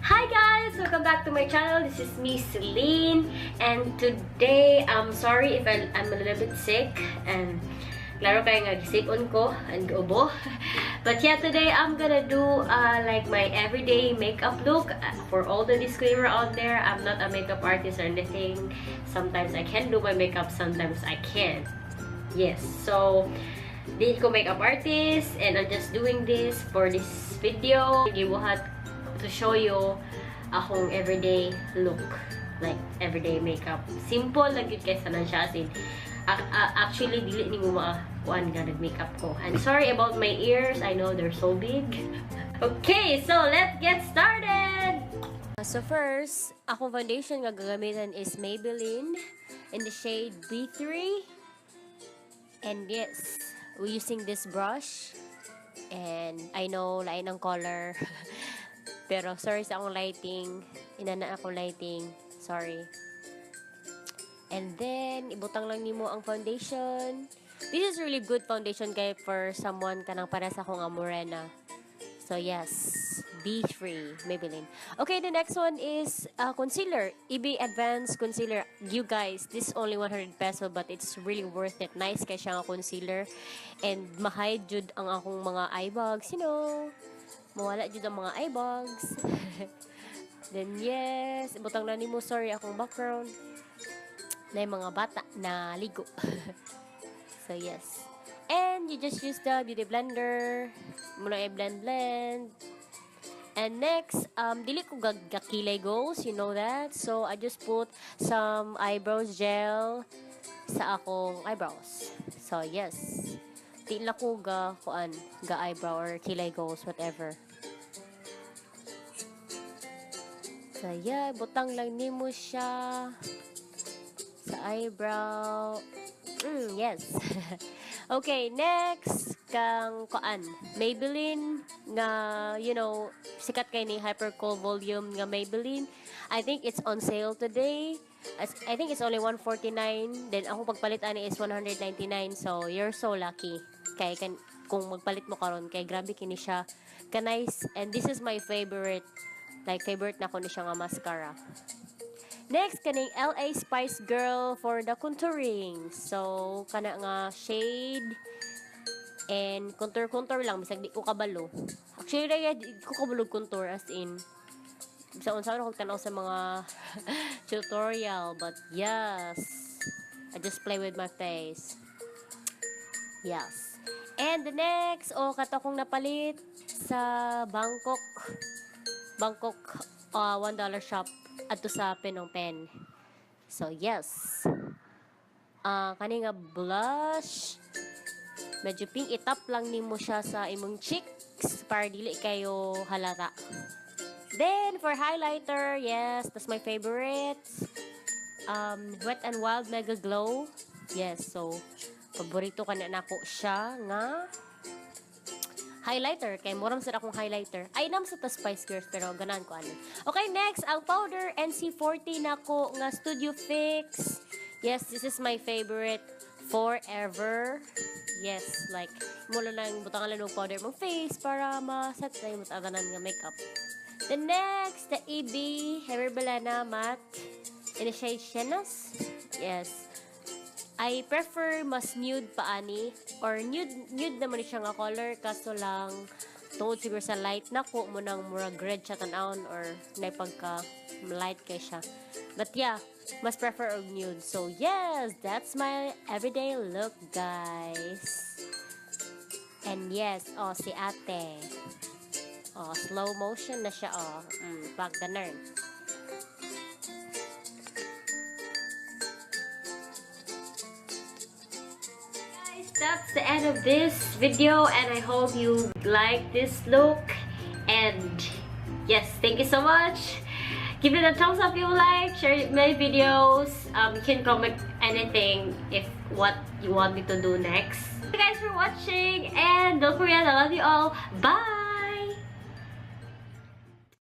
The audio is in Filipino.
Hi guys! Welcome back to my channel. This is me, Celine. And today, I'm sorry if I'm a little bit sick. And klaro kayo nga gisipon ko and ubo. But yeah, today I'm gonna do like my everyday makeup look. For all the disclaimer out there, I'm not a makeup artist or anything. Sometimes I can do my makeup, sometimes I can't. Yes, so di ko makeup artist and I'm just doing this for this video. Gibuhat to show you akong everyday look, like everyday makeup. Simple lang yun kaysa lang siya. As in, actually, dili ni mo makakuan nga nag-makeup ko. And sorry about my ears. I know they're so big. Okay, so let's get started! So first, akong foundation nga gagamitan is Maybelline in the shade B3. And yes, we're using this brush. And I know, lain ang color. Pero sorry sa akong lighting. Inana ako lighting. Sorry. And then, ibutang lang nimo ang foundation. This is really good foundation kay for someone kanang para sa akong morena. So yes, B3 Maybelline. Okay, the next one is concealer. EB Advanced Concealer. You guys, this is only 100 peso but it's really worth it. Nice kay siya nga concealer. And ma-hide jud ang akong mga eye bags, you know. Mawala jud ang mga eye bags. Then yes, ibutang na nimo, sorry akong background. Na yung mga bata na ligo. So yes. And you just use the beauty blender. Muna i-blend. And next, dili ko gakilay goals, you know that. So I just put some eyebrows gel sa akong eyebrows. So yes. Di na ko ga eyebrow or kilay goals, whatever. So yeah, butang lang nimo siya sa eyebrow. Yes. Okay, next kang Maybelline nga, you know, sikat kay ni Hyper Cool Volume nga Maybelline. I think it's on sale today. I think it's only 149. Then ako pagpalit ani is 199. So you're so lucky. Kay kung magpalit mo karon kay grabe kini siya ka nice. And this is my favorite. Like favorite na ko ni siya nga mascara. Next kaning LA Spice Girl for the contouring. So kana nga shade and contour lang bisag di ko kabalo. Actually di ko kabalo contour as in sa unsa ko tanaw sa mga tutorial, but yes, I just play with my face. Yes. And the next, kato kong napalit sa Bangkok $1 shop adto sa Phnom Penh. So yes. Kani nga blush. Medyo pink, itap lang nimo siya sa imong cheeks para dili kayo halata. Then, for highlighter, yes, that's my favorite. Wet n Wild Mega Glow. Yes, so, paborito ka na nako siya nga highlighter. Kaya moram sa akong highlighter. Ay, nam sa ta Spice Girls, pero ganaan ko ano. Okay, next, ang powder NC40 nako nga Studio Fix. Yes, this is my favorite forever. Yes, like, mula lang butangan lang ng powder mong face para ma-set na yung matatanan nga makeup. The next, the EB Herbelana Matte in the shade Shenas. Yes. I prefer mas nude pa ani or nude naman siya nga color kaso lang tungod siguro sa light nako mo nang murag red siya tan-aon or na pagka light kay siya. But yeah, mas prefer og nude. So yes, that's my everyday look, guys. And yes, si ate. Slow motion na siya, pag ganun. Guys, that's the end of this video and I hope you like this look. And yes, thank you so much. Give it a thumbs up if you like, share my videos. You can comment anything if what you want me to do next. Thank you guys for watching and don't forget I love you all. Bye!